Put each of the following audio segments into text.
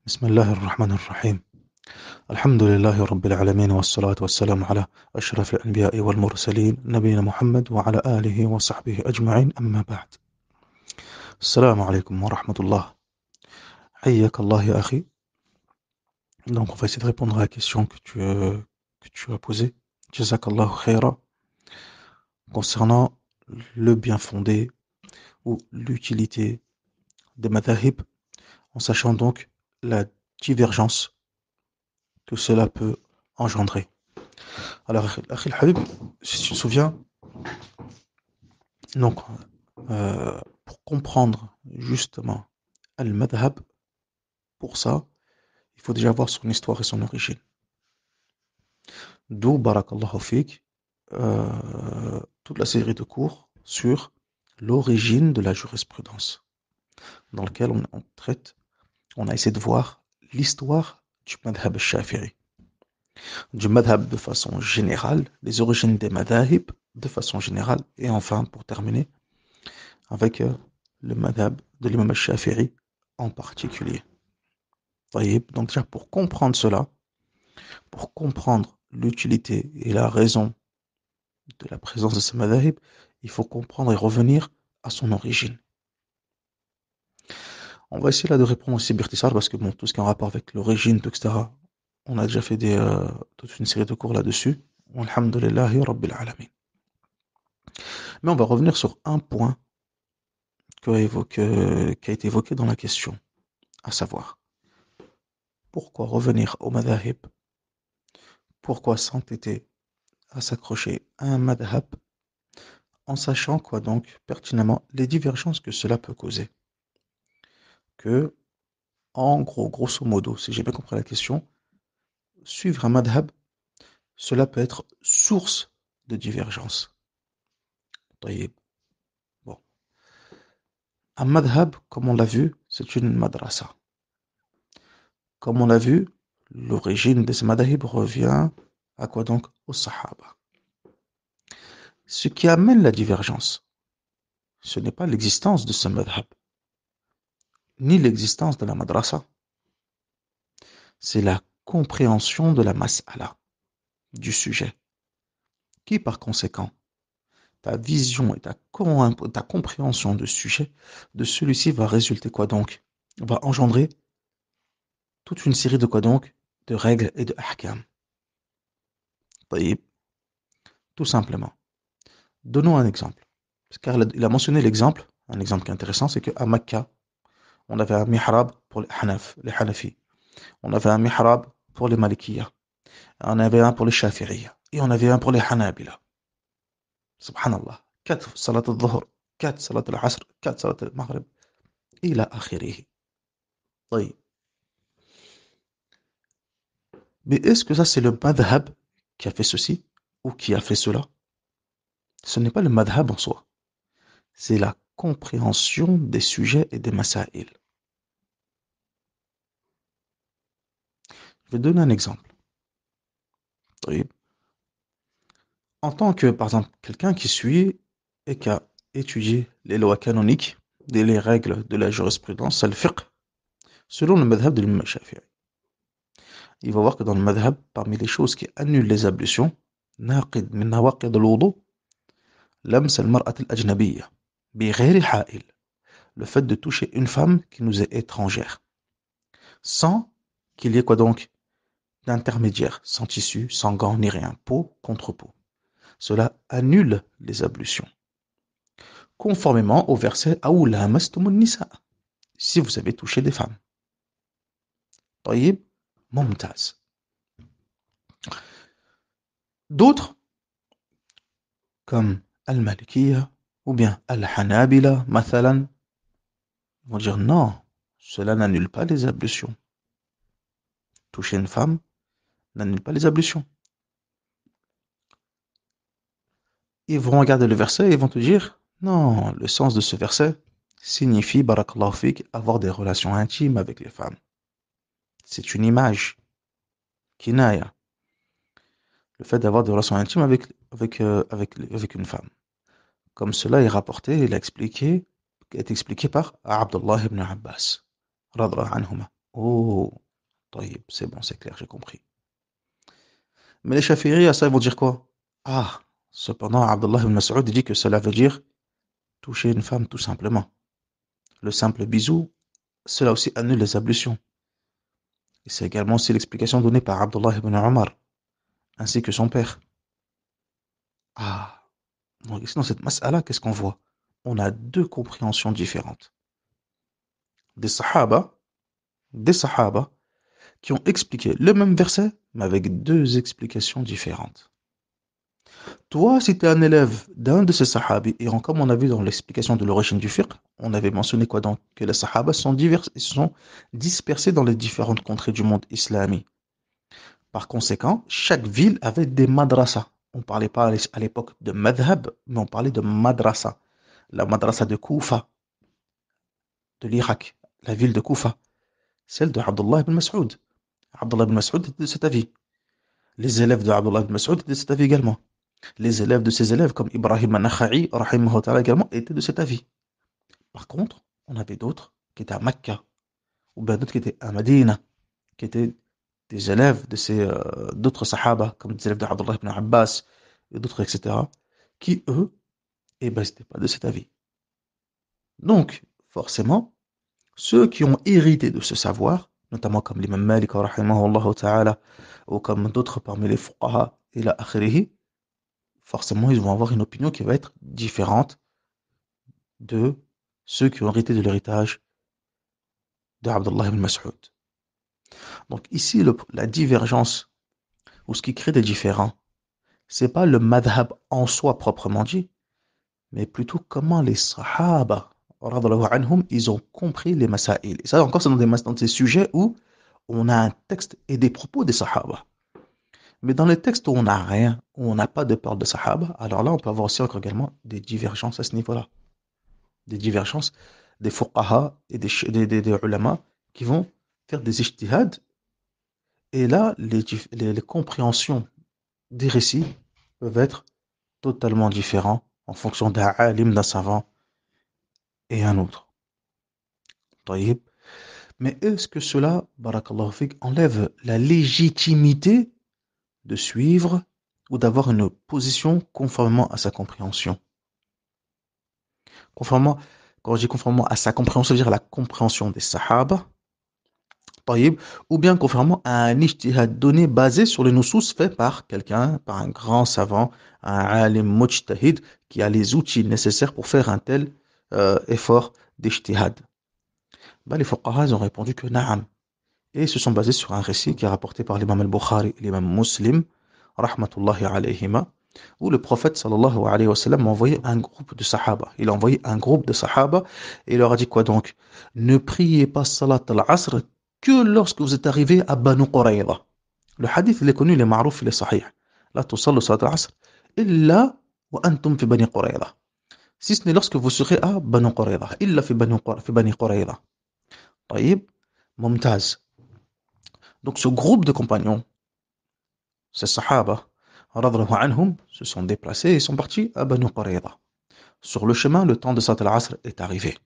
بسم الله الرحمن الرحيم. الحمد لله رب العالمين والصلاة والسلام على أشرف الأنبياء والمرسلين نبينا محمد وعلى آله وصحبه أجمعين أما بعد. السلام عليكم ورحمة الله. حياك الله يا أخي. Donc on va essayer de répondre à la question que tu as posée. Jazakallahu khaira. Concernant le bien fondé ou l'utilité des madhahib, en sachant donc la divergence que cela peut engendrer. Alors, Akhi al-Habib, si tu te souviens, donc, pour comprendre justement al-madhhab, pour ça, il faut déjà voir son histoire et son origine. D'où, barakallahu fik, toute la série de cours sur l'origine de la jurisprudence, dans lequel on traite, on a essayé de voir l'histoire du madhhab al-shafi'i, du madhhab de façon générale, les origines des madhahib de façon générale, et enfin, pour terminer, avec le madhab de l'imam al-shafi'i en particulier. Donc déjà, pour comprendre cela, pour comprendre l'utilité et la raison de la présence de ce madhahib, il faut comprendre et revenir à son origine. On va essayer là de répondre aussi birtissar parce que bon, tout ce qui est en rapport avec l'origine, etc., on a déjà fait toute une série de cours là-dessus. Alhamdulillahi Rabbil Alamin. Mais on va revenir sur un point qui a été évoqué dans la question, à savoir, pourquoi revenir au madhahib? Pourquoi s'entêter à s'accrocher à un madhab en sachant quoi donc pertinemment les divergences que cela peut causer. Que, en gros, grosso modo, si j'ai bien compris la question, suivre un madhab, cela peut être source de divergence. Bon. Un madhab, comme on l'a vu, c'est une madrasa. Comme on l'a vu, l'origine de ce madhab revient à quoi donc? Aux sahaba. Ce qui amène la divergence, ce n'est pas l'existence de ce madhab, ni l'existence de la madrasa. C'est la compréhension de la mas'ala, du sujet, qui par conséquent, ta vision et ta compréhension de sujet, de celui-ci va résulter quoi donc? Va engendrer toute une série de quoi donc? De règles et de ahkam. Tout simplement. Donnons un exemple. Car il a mentionné l'exemple, un exemple qui est intéressant, c'est qu'à Mecca, on avait un mihrab pour les Hanafis. On avait un mihrab pour les Malikiyya. On avait un pour les Shafi'iyya. Et on avait un pour les Hanabila. Subhanallah. 4 salat al-dhuhr, 4 salat al-asr, 4 salat al-maghrib, ila akhirih. طيب. Mais est-ce que ça c'est le madhab qui a fait ceci ou qui a fait cela? Ce n'est pas le madhab en soi. C'est la compréhension des sujets et des masail. Je vais donner un exemple. طيب. En tant que, par exemple, quelqu'un qui suit et qui a étudié les lois canoniques, les règles de la jurisprudence, le fiqh, selon le madhab de l'imam Shafi'i. Il va voir que dans le madhab, parmi les choses qui annulent les ablutions, ناقض من نواقض الوضوء لمس المرأة الأجنبية بغير حائل, le fait de toucher une femme qui nous est étrangère, sans qu'il y ait quoi donc d'intermédiaire, sans tissu, sans gants ni rien, peau contre peau. Cela annule les ablutions. Conformément au verset أو لامستم النساء, si vous avez touché des femmes. طيب, ممتاز. D'autres, comme Al-Malikiyya, ou bien Al-Hanabila, mathalan, vont dire non, cela n'annule pas les ablutions. Toucher une femme n'annule pas les ablutions. Ils vont regarder le verset et ils vont te dire non, le sens de ce verset signifie, barakallahu fik, avoir des relations intimes avec les femmes. C'est une image, kinaya, le fait d'avoir des relations intimes avec une femme. Comme cela est rapporté, est expliqué par Abdullah ibn Abbas, radra anhuma. Oh, طيب, c'est bon, c'est clair, j'ai compris. Mais les Shafi'i, à ça, ils vont dire quoi? Ah, cependant, Abdullah ibn Mas'ud dit que cela veut dire toucher une femme tout simplement. Le simple bisou, cela aussi annule les ablutions. Et c'est également aussi l'explication donnée par Abdullah ibn Omar, ainsi que son père. Ah, donc ici dans cette mas'ala, qu'est-ce qu'on voit? On a deux compréhensions différentes. Des sahaba, des sahaba, qui ont expliqué le même verset, mais avec deux explications différentes. Toi, si tu es un élève d'un de ces sahabis, et comme on a vu dans l'explication de l'origine du fiqh, on avait mentionné quoi donc? Que les sahabas sont dispersés dans les différentes contrées du monde islamique. Par conséquent, chaque ville avait des madrasas. On ne parlait pas à l'époque de madhab, mais on parlait de madrasa. La madrasa de Koufa, de l'Irak, la ville de Koufa, celle de Abdullah ibn Mas'ud. Abdullah ibn Mas'ud était de cet avis. Les élèves de Abdullah ibn Mas'ud étaient de cet avis également. Les élèves de ses élèves, comme Ibrahim an-Nakha'i, rahimahullah ta'ala également, étaient de cet avis. Par contre, on avait d'autres qui étaient à Mecca, ou bien d'autres qui étaient à Medina, qui étaient des élèves de ces d'autres sahaba, comme des élèves de Abdullah ibn Abbas, et d'autres, etc., qui, eux, eh ben, n'étaient pas de cet avis. Donc, forcément, ceux qui ont hérité de ce savoir, notamment comme l'imam Malik, rahimahullah ta'ala, ou comme d'autres parmi les fuqaha, et la akhirihi, forcément, ils vont avoir une opinion qui va être différente de ceux qui ont hérité de l'héritage de Abdullah ibn Mas'ud. Donc ici, la divergence, ou ce qui crée des différends, c'est pas le madhab en soi proprement dit, mais plutôt comment les sahaba, radhiyallahu anhum, ils ont compris les masail. Et ça encore, c'est dans des sujets où on a un texte et des propos des sahaba. Mais dans les textes où on n'a rien, où on n'a pas de parole de sahaba, alors là, on peut avoir aussi encore également des divergences à ce niveau-là. Des divergences des fuqaha et des ulama qui vont faire des ijtihads. Et là, les compréhensions des récits peuvent être totalement différents en fonction d'un alim, d'un savant et un autre. طيب. Mais est-ce que cela, barakallahu fik, enlève la légitimité de suivre ou d'avoir une position conformément à sa compréhension? Conformément, quand je dis conformément à sa compréhension, ça veut dire la compréhension des sahaba, طيب, ou bien conformément à un ijtihad donné basé sur les nusus faits par quelqu'un, par un grand savant, un alim mujtahid, qui a les outils nécessaires pour faire un tel effort d'ijtihad. Ben, les fuqaha ont répondu que na'am. Et ils se sont basés sur un récit qui est rapporté par l'imam al-Bukhari et l'imam Muslim, rahmatullahi alayhima, où le prophète sallallahu alayhi wa sallam a envoyé un groupe de sahaba. Il a envoyé un groupe de sahaba et il leur a dit quoi donc? Ne priez pas salat al-asr que lorsque vous êtes arrivé à Banu Qurayza. Le hadith, il est connu, il est marouf, il est sahih. La tusallu salat al-asr illa wa antum fi Bani Qurayza. Si ce n'est lorsque vous serez à Banu Qurayza. Illa fi Bani Qurayza. طيب, mumtaz. Donc ce groupe de compagnons, ces sahaba, radhiyallahu anhum, se sont déplacés et sont partis à Banu Qurayza. Sur le chemin, le temps de Salat al-Asr est arrivé.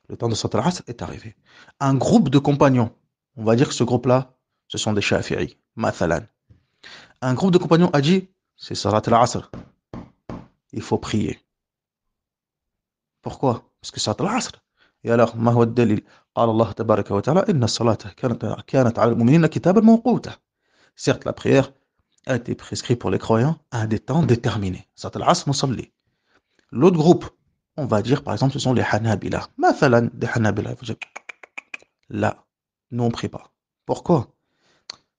Le temps de Salat al-Asr est arrivé. Un groupe de compagnons, on va dire que ce groupe-là, ce sont des Shafi'i, mathalan. Un groupe de compagnons a dit, c'est Salat al-Asr, il faut prier. Pourquoi? Parce que Salat al-Asr. Et alors, ma huwa ad-dalil? قال الله تبارك وتعالى إن الصلاة كانت على المؤمنين كتابا موقوتا. Certes, la prière a été prescrite pour les croyants à des temps déterminés. Salat al-Asr, musalli. L'autre groupe, on va dire par exemple, ce sont les Hanabila. Mathalan, des Hanabila. Là, nous on ne prie pas. Pourquoi?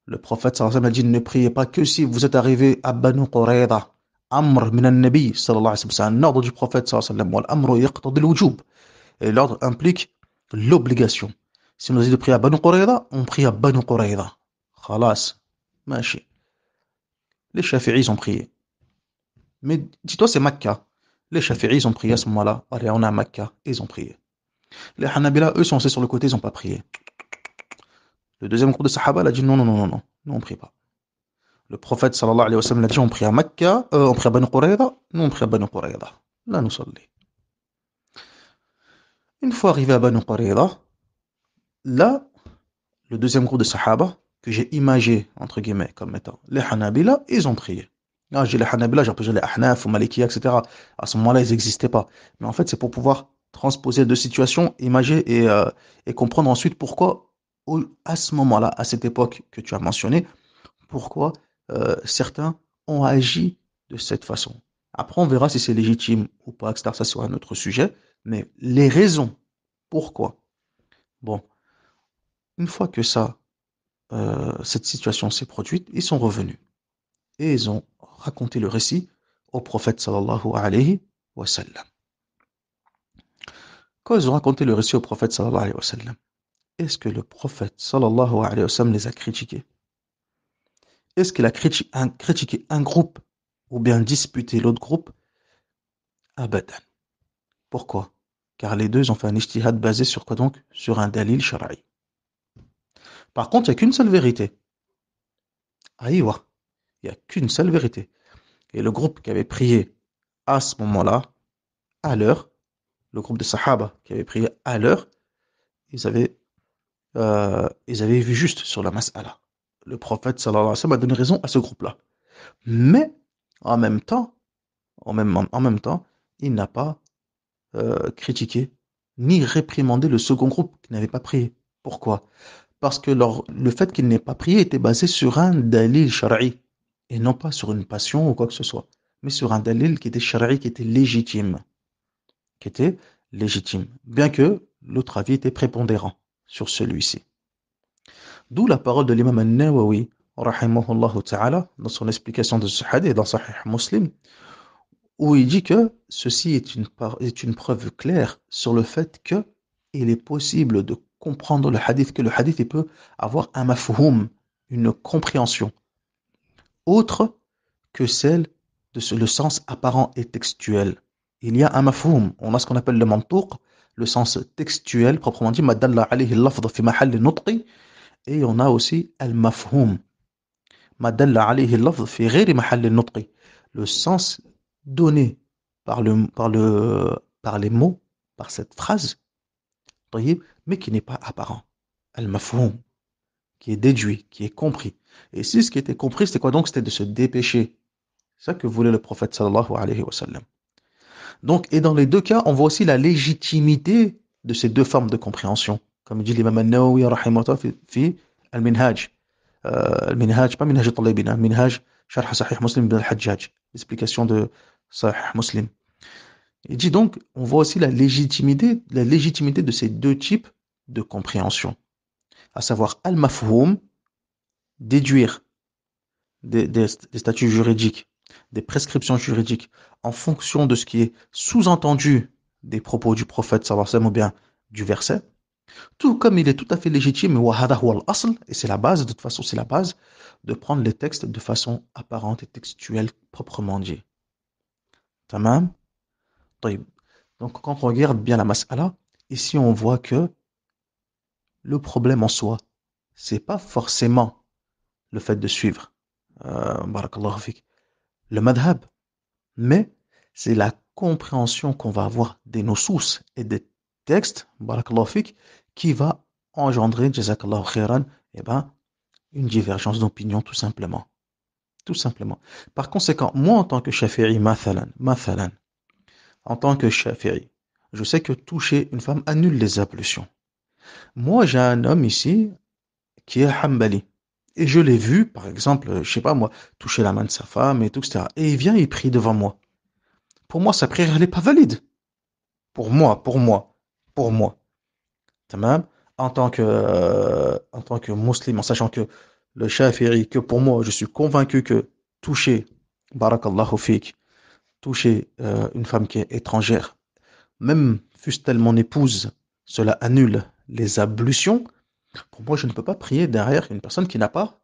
Le prophète sallallahu alayhi wa sallam a dit ne priez pas que si vous êtes arrivé à Banu Qurayza. Amr min al-Nabi sallallahu alayhi wa sallam. C'est un ordre du prophète sallallahu alayhi wa sallam. Wal amru yaqtadi al-wujub. Et l'ordre implique l'obligation. Si on nous dit de prier à Banu Qurayza, on prie à Banu Qurayza. Khalas. Machi. Les Shafi'is ont prié. Mais dis-toi, c'est Makkah. Les Shafi'is ont prié à ce moment-là. Allez, on est à Makkah. Ils ont prié. Les Hanabila, eux, sont sur le côté, ils n'ont pas prié. Le deuxième groupe de Sahaba, il a dit non, non, non, non, non, nous on prie pas. Le prophète sallallahu alayhi wa sallam a dit on prie à Makkah, on prie à Banu Qurayza, nous on prie à Banu Qurayza. Là, nous sommes. Une fois arrivé à Banu Qurayza, là, le deuxième groupe de Sahaba, que j'ai imagé, entre guillemets, comme étant les Hanabila, ils ont prié. Là, j'ai les Hanabila, j'ai appelé les Ahnaf ou Malikiya, etc. À ce moment-là, ils n'existaient pas. Mais en fait, c'est pour pouvoir transposer deux situations, imager et comprendre ensuite pourquoi, à ce moment-là, à cette époque que tu as mentionnée, pourquoi certains ont agi de cette façon. Après, on verra si c'est légitime ou pas, etc. Ça, c'est un autre sujet. Mais les raisons, pourquoi? Bon, une fois que cette situation s'est produite, ils sont revenus et ils ont raconté le récit au prophète sallallahu alayhi wa sallam. Quand ils ont raconté le récit au prophète sallallahu alayhi wa sallam, est-ce que le prophète sallallahu alayhi wa sallam les a critiqués? Est-ce qu'il a critiqué un groupe ou bien disputé l'autre groupe? Abadan. Pourquoi? Car les deux ont fait un ijtihad basé sur quoi donc? Sur un dalil shara'i. Par contre, il n'y a qu'une seule vérité. Aïwa, il n'y a qu'une seule vérité. Et le groupe qui avait prié à ce moment-là, à l'heure, le groupe de Sahaba qui avait prié à l'heure, ils avaient vu juste sur la mas'ala. Le prophète sallallahu alayhi wa sallam a donné raison à ce groupe-là. Mais, en même temps, il n'a pas critiqué ni réprimandé le second groupe qui n'avait pas prié. Pourquoi? Parce que le fait qu'il n'ait pas prié était basé sur un dalil shara'i et non pas sur une passion ou quoi que ce soit, mais sur un dalil qui était shara'i, qui était légitime, bien que l'autre avis était prépondérant sur celui-ci. D'où la parole de l'imam al-Nawawi, rahimahullah ta'ala, dans son explication de ce hadith dans Sahih Muslim, où il dit que ceci est une preuve claire sur le fait que il est possible de comprendre le hadith, que le hadith il peut avoir un mafhoum, une compréhension autre que celle de le sens apparent et textuel. Il y a un mafhoum, on a ce qu'on appelle le mantuq, le sens textuel, proprement dit, ma dalla alayhi al-lafdh fi mahall nutqi, et on a aussi al-mafhoum, ma dalla alayhi al-lafdh fi ghayri mahall nutqi, le sens donné par les mots, par cette phrase, mais qui n'est pas apparent. Al-mafhoum, qui est déduit, qui est compris. Et si ce qui était compris, c'était quoi donc? C'était de se dépêcher. C'est ça que voulait le prophète sallallahu alayhi wa sallam. Donc, et dans les deux cas, on voit aussi la légitimité de ces deux formes de compréhension. Comme dit l'imam al-Nawawi, rahimahullah, fi al-Minhaj. Al-Minhaj, pas Minhaj al-Talibin, Minhaj, Sharh Sahih Muslim ibn al-Hajjaj. L'explication de Sahih Muslim. Il dit donc, on voit aussi la légitimité de ces deux types de compréhension. À savoir, al-mafhoum, déduire des statuts juridiques, des prescriptions juridiques, en fonction de ce qui est sous-entendu des propos du prophète, sallallahu alayhi wa sallam, ou bien du verset, tout comme il est tout à fait légitime, et c'est la base, de toute façon, c'est la base, de prendre les textes de façon apparente et textuelle, proprement dit. Tamam? Taïb. Donc, quand on regarde bien la mas'ala, ici on voit que le problème en soi, c'est pas forcément le fait de suivre, barakallahu fik, le madhab, mais c'est la compréhension qu'on va avoir des nusus et des textes, barakallahu fik, qui va engendrer, jazakallahu khairan, eh ben, une divergence d'opinion tout simplement. Tout simplement. Par conséquent, moi en tant que shafi'i, mathalan, en tant que shafi'i, je sais que toucher une femme annule les ablutions. Moi, j'ai un homme ici qui est Hanbali. Et je l'ai vu, par exemple, je sais pas moi, toucher la main de sa femme et tout, etc. Et il vient, il prie devant moi. Pour moi, sa prière, elle n'est pas valide. Pour moi. Tamam. En tant que musulman, en sachant que le Shafi'i, que pour moi, je suis convaincu que toucher, barakallahu fik, toucher une femme qui est étrangère, même fût-elle mon épouse, cela annule les ablutions. Pour moi, je ne peux pas prier derrière une personne qui n'a pas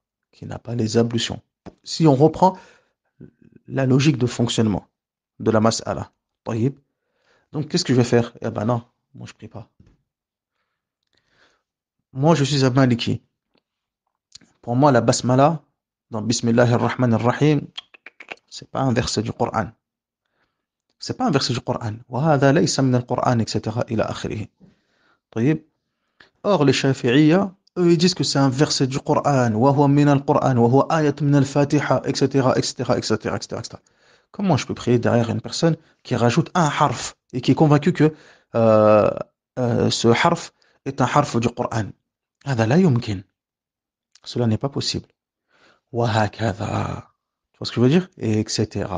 les ablutions. Si on reprend la logique de fonctionnement de la mas'ala. Taïb. Donc, qu'est-ce que je vais faire? Eh ben non, moi je prie pas. Moi, je suis un maliki. Pour moi, la basmala, dans Bismillahir Rahmanir Rahim, c'est pas un verset du Coran. C'est pas un verset du Coran. وهذا ليس من القرآن, etc. إلى آخره. طيب. Or, les Shafi'iyya, Eux, ils disent que c'est un verset du Coran, wa huwa min al-Qur'an, wa huwa ayat min al-Fatiha, etc., etc., etc., etc., etc. Comment je peux prier derrière une personne qui rajoute un harf et qui est convaincu que euh, ce harf est un harf du Coran? هذا لا يمكن. Cela n'est pas possible. وهكذا. Tu vois ce que je veux dire? Et etc.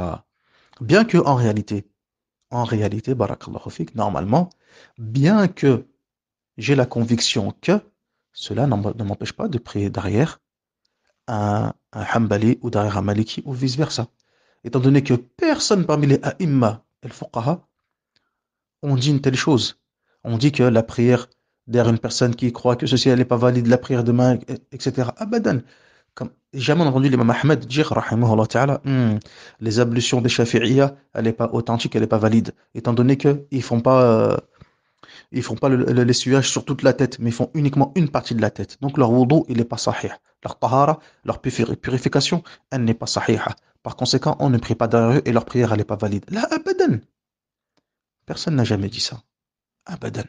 Bien que en réalité, barakallahu fik, normalement, bien que j'ai la conviction que cela ne m'empêche pas de prier derrière un Hanbali ou derrière un Maliki ou vice-versa. Étant donné que personne parmi les A'imma et le Fuqaha ont dit une telle chose. On dit que la prière derrière une personne qui croit que ceci elle n'est pas valide, la prière demain, etc. Abadan. Comme, jamais entendu l'imam Ahmed dire, rahimahullah ta'ala, les ablutions des Shafi'iyya, elle n'est pas authentique, elle n'est pas valide. Étant donné qu'ils font pas l'essuyage sur toute la tête, mais ils font uniquement une partie de la tête. Donc leur wudu, il n'est pas sahih. Leur tahara, leur purification, elle n'est pas sahiha. Par conséquent, on ne prie pas derrière eux et leur prière, elle n'est pas valide. Là, abadan. Personne n'a jamais dit ça. Abadan.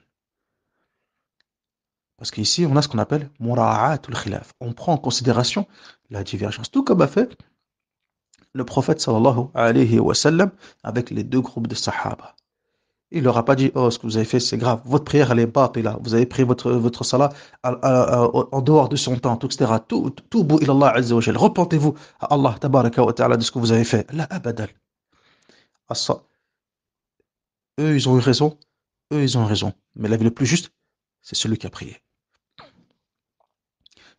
Parce qu'ici, on a ce qu'on appelle mura'atul khilaf. On prend en considération la divergence. Tout comme a fait le prophète sallallahu alayhi wa sallam avec les deux groupes de sahaba. Il leur a pas dit, oh, ce que vous avez fait, c'est grave. Votre prière, elle est batila. Vous avez pris votre salat en dehors de son temps, etc. Toubu ilallah azza wa jal. Repentez-vous à Allah, tabaraka wa ta'ala, de ce que vous avez fait. La abadal. Eux, ils ont eu raison. Eux, ils ont eu raison. Mais l'avis le plus juste, c'est celui qui a prié.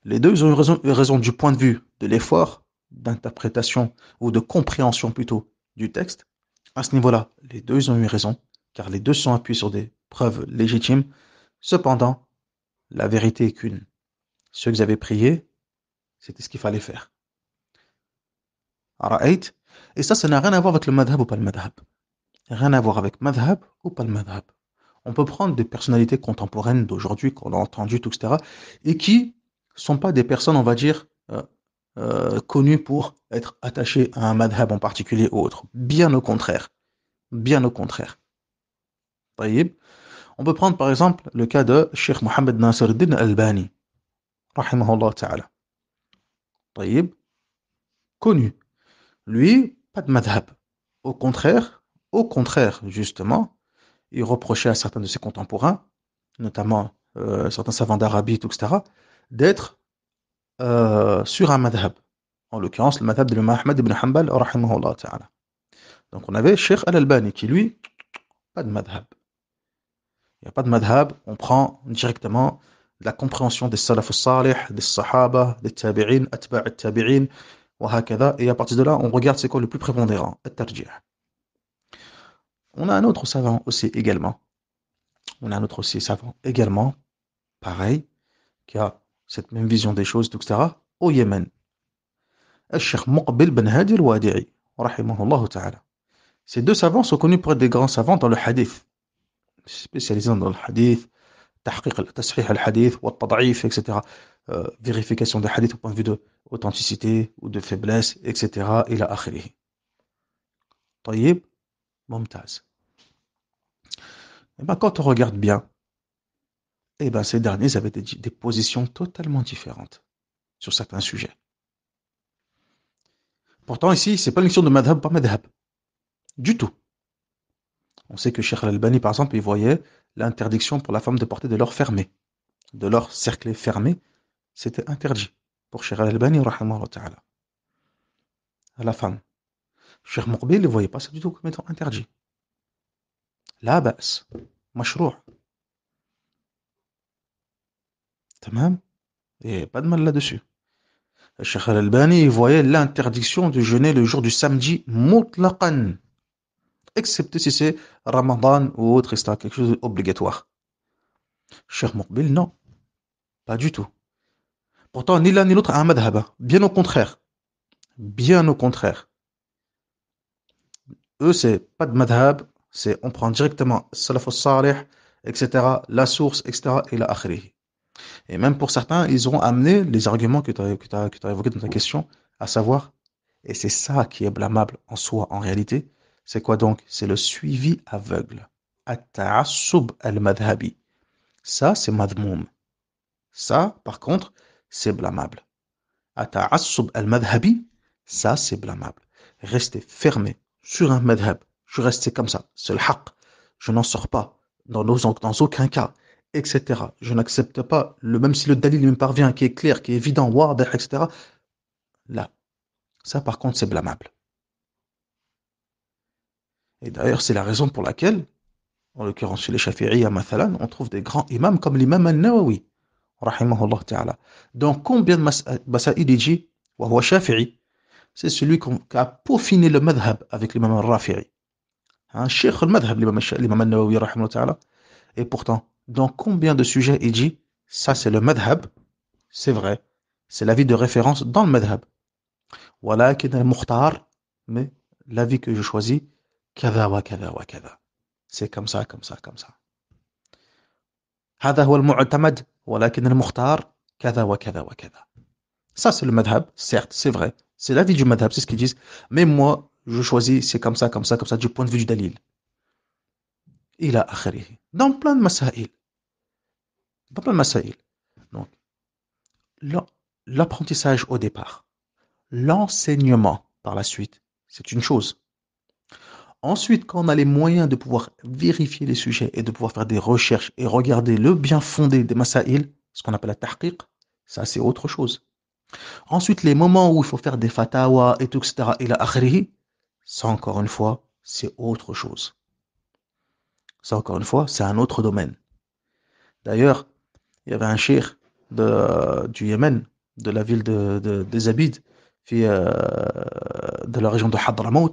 Les deux, ils ont eu raison du point de vue de l'effort d'interprétation ou de compréhension plutôt du texte. À ce niveau-là, les deux, ils ont eu raison, car les deux sont appuyés sur des preuves légitimes. Cependant, la vérité est qu'une. Ceux que avaient prié, c'était ce qu'il fallait faire. Ara'ayt. Et ça n'a rien à voir avec le madhab ou pas le madhab. Rien à voir avec madhab ou pas le madhab. On peut prendre des personnalités contemporaines d'aujourd'hui, qu'on a entendues, etc., et qui sont pas des personnes, on va dire, connues pour être attachées à un madhab en particulier ou autre. Bien au contraire. Bien au contraire. Taïb. On peut prendre par exemple le cas de Cheikh Mohammed Nasruddin Albani, rahimahullah ta'ala. Taïb. Connu. Lui, pas de madhab. Au contraire, justement, il reprochait à certains de ses contemporains, notamment certains savants d'Arabie, etc., d'être sur un madhab. En l'occurrence, le madhab de l'imam Ahmad ibn Hanbal, rahimahullah ta'ala. Donc on avait Cheikh Al-Albani qui, lui, pas de madhab. Il n'y a pas de madhab, on prend directement la compréhension des salaf al-salih, des sahaba, des tabi'in, atba' al-tabi'in, et à partir de là, on regarde c'est quoi le plus prépondérant, al-tarjih. On a un autre savant aussi également. Pareil, qui a cette même vision des choses, etc., au Yémen. Al-Sheikh Muqbil ben Hadi al-Wadi'i, rahimahullah ta'ala. Ces deux savants sont connus pour être des grands savants dans le hadith, spécialisés dans le hadith, tashrih al-hadith, wa tad'if, etc. Vérification des hadiths au point de vue de authenticité ou de faiblesse, etc. ila akhirih. Tayyib, mumtaz. Et ben, quand on regarde bien, eh ben, ces derniers avaient des positions totalement différentes sur certains sujets. Pourtant, ici, c'est pas une question de madhab, pas madhab. Du tout. On sait que Cheikh Al-Albani, par exemple, il voyait l'interdiction pour la femme de porter de l'or fermé. De l'or cerclé fermé, c'était interdit pour Cheikh Al-Albani, rahimahullah ta'ala. À la femme. Cheikh Muqbil ne voyait pas ça du tout comme étant interdit. La ba's, mashrou'. Tamam. Et pas de mal là-dessus. Cheikh Al-Albani, il voyait l'interdiction de jeûner le jour du samedi mutlaqan. Excepté si c'est Ramadan ou autre, etc. Quelque chose d'obligatoire. Cheikh Muqbil, non. Pas du tout. Pourtant, ni l'un ni l'autre a un madhab. Bien au contraire. Bien au contraire. Eux, c'est pas de madhab, c'est on prend directement salaf al-salih, etc., la source, etc., et la akhiri. Et même pour certains, ils ont amené les arguments que tu as évoqués dans ta question, à savoir, et c'est ça qui est blâmable en soi, en réalité, c'est quoi donc? C'est le suivi aveugle. At-ta'assub al-madhabi. Ça, c'est madmoum. Ça, par contre, c'est blâmable. Ata'assub al-madhabi, ça, c'est blâmable. Rester fermé sur un madhab, je reste comme ça, c'est le haqq, je n'en sors pas, dans aucun cas, etc. Je n'accepte pas, même si le dalil me parvient, qui est clair, qui est évident, wadih, etc. Là, ça, par contre, c'est blâmable. Et d'ailleurs, c'est la raison pour laquelle, en l'occurrence chez les Shafi'iyya, mathalan, on trouve des grands imams comme l'imam al-Nawawi, rahimahullah ta'ala. Donc, combien de masaïd il dit, wa huwa Shafi'i, c'est celui qui a peaufiné le madhab avec l'imam al-Rafi'i. Un cheikh al-madhab, l'imam al-Nawawi, rahimahullah ta'ala. Et pourtant, dans combien de sujets il dit, ça c'est le madhab, c'est vrai, c'est l'avis de référence dans le madhab. Walakin al-mukhtar, mais l'avis que je choisis, kada wa kada wa kada. C'est comme ça, comme ça, comme ça. هذا هو المعتمد ولكن المختار كذا وكذا وكذا. Ça c'est le madhab, certes, c'est vrai. C'est l'avis du madhab, c'est ce qu'ils disent. Mais moi, je choisis, c'est comme ça, comme ça, comme ça, du point de vue du dalil. إلى آخره. Dans plein de masaïl. Dans plein de masaïl. Donc, l'apprentissage au départ, l'enseignement par la suite, c'est une chose. Ensuite, quand on a les moyens de pouvoir vérifier les sujets et de pouvoir faire des recherches et regarder le bien fondé des masaïl, ce qu'on appelle la tahqiq, ça c'est autre chose. Ensuite, les moments où il faut faire des fatawa et tout, etc., et la akhrihi, ça encore une fois, c'est autre chose. Ça encore une fois, c'est un autre domaine. D'ailleurs, il y avait un cheikh du Yémen, de la ville des Abides, de la région de Hadramaut.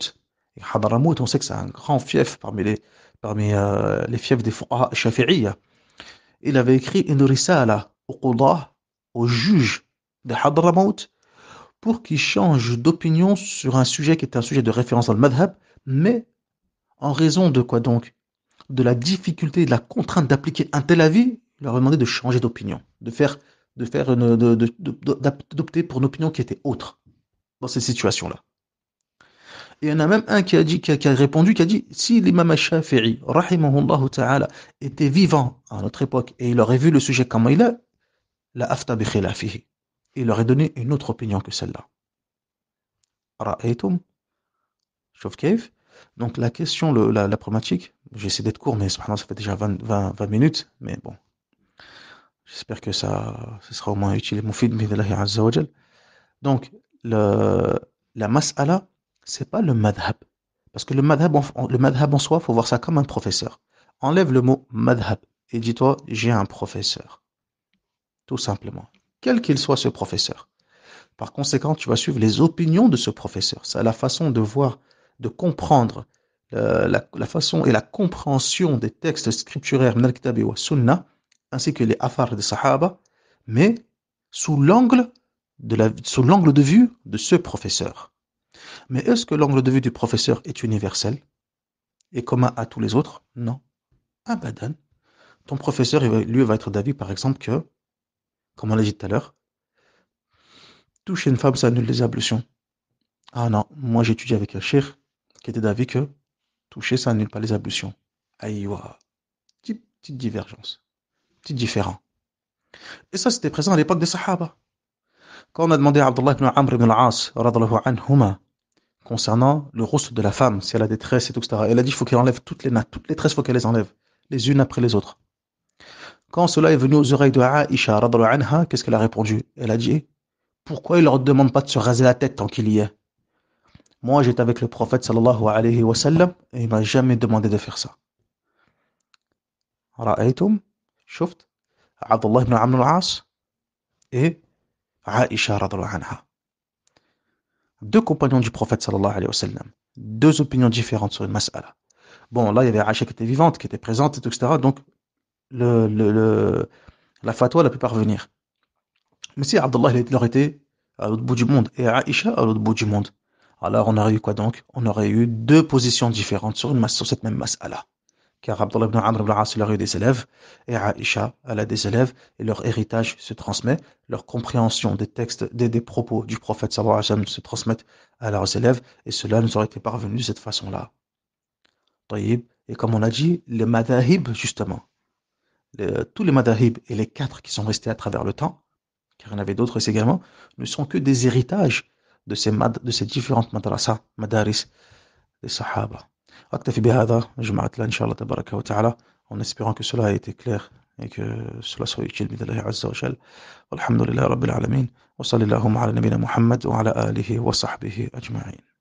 Et Hadramaut, on sait que c'est un grand fief parmi les fiefs des fuqaha shafi'iyya. Il avait écrit une risala au qudah, au juge de Hadramaut, pour qu'il change d'opinion sur un sujet qui était un sujet de référence dans le madhab, mais en raison de quoi donc? De la difficulté et de la contrainte d'appliquer un tel avis, il leur a demandé de changer d'opinion, d'opter pour une opinion qui était autre dans ces situations-là. Et il y en a même un qui a répondu, qui a dit, si l'imam al-Shafi'i, rahimahullah ta'ala, était vivant à notre époque et il aurait vu le sujet comme il est, la afta bi khilafihi. Il aurait donné une autre opinion que celle-là. Ra'aytum? Sauf Cave. Donc la question, la problématique, j'essaie d'être court, mais subhanallah, ça fait déjà 20 minutes, mais bon, j'espère que ce sera au moins utile et moufid, bi'idhnillahi azza wa jal. Donc, la mas'ala, c'est pas le madhab. Parce que le madhab en soi, il faut voir ça comme un professeur. Enlève le mot madhab et dis-toi, j'ai un professeur. Tout simplement. Quel qu'il soit ce professeur. Par conséquent, tu vas suivre les opinions de ce professeur. C'est la façon de voir, de comprendre la façon et la compréhension des textes scripturaires, min al-kitab wa sunnah, ainsi que les affaires des sahaba, mais sous l'angle de vue de ce professeur. Mais est-ce que l'angle de vue du professeur est universel et commun à tous les autres? Non. Abadan. Ton professeur, lui, va être d'avis, par exemple, que, comme on l'a dit tout à l'heure, toucher une femme, ça annule les ablutions. Ah non, moi j'étudie avec un cheikh qui était d'avis que toucher, ça annule pas les ablutions. Aïwa. Petite divergence. Petit différent. Et ça, c'était présent à l'époque des Sahaba. Quand on a demandé à Abdullah ibn Amr ibn al-As, radallahu anhuma, concernant le ghusl de la femme, si elle a des tresses et tout, etc. Elle a dit qu'il faut qu'elle enlève toutes les tresses, il faut qu'elle les enlève, les unes après les autres. Quand cela est venu aux oreilles de Aïcha, radallahu anha, qu'est-ce qu'elle a répondu? Elle a dit, pourquoi il leur demande pas de se raser la tête tant qu'il y est? Moi, j'étais avec le prophète sallallahu alayhi wa sallam et il m'a jamais demandé de faire ça. Ra'aytum? Chouft? Abdullah ibn Amr al-As et Aïcha radallahu anha. Deux compagnons du prophète sallallahu alayhi wa sallam. Deux opinions différentes sur une mas'ala. Bon, là, il y avait Aïcha qui était vivante, qui était présente, etc. Donc, la fatwa elle a pu parvenir. Mais si Abdullah il aurait été à l'autre bout du monde et Aïcha à l'autre bout du monde, alors on aurait eu quoi donc? On aurait eu deux positions différentes sur cette même mas'ala. Car Abdullah ibn Amr ibn al-As, il aurait eu des élèves, et Aïcha, elle a des élèves, et leur héritage se transmet, leur compréhension des textes, des propos du prophète sallallahu alayhi wa sallam se transmettent à leurs élèves, et cela nous aurait été parvenu de cette façon-là. Et comme on a dit, les madahib, justement, tous les madahib et les 4 qui sont restés à travers le temps, car il y en avait d'autres également, ne sont que des héritages de ces différentes madaris des sahaba. أكتفي بهذا جمعت إن شاء الله تبارك وتعالى en espérant que cela a été clair et que cela soit utile بإذن الله عز وجل والحمد لله رب العالمين وصلى اللهم على نبينا محمد وعلى آله وصحبه أجمعين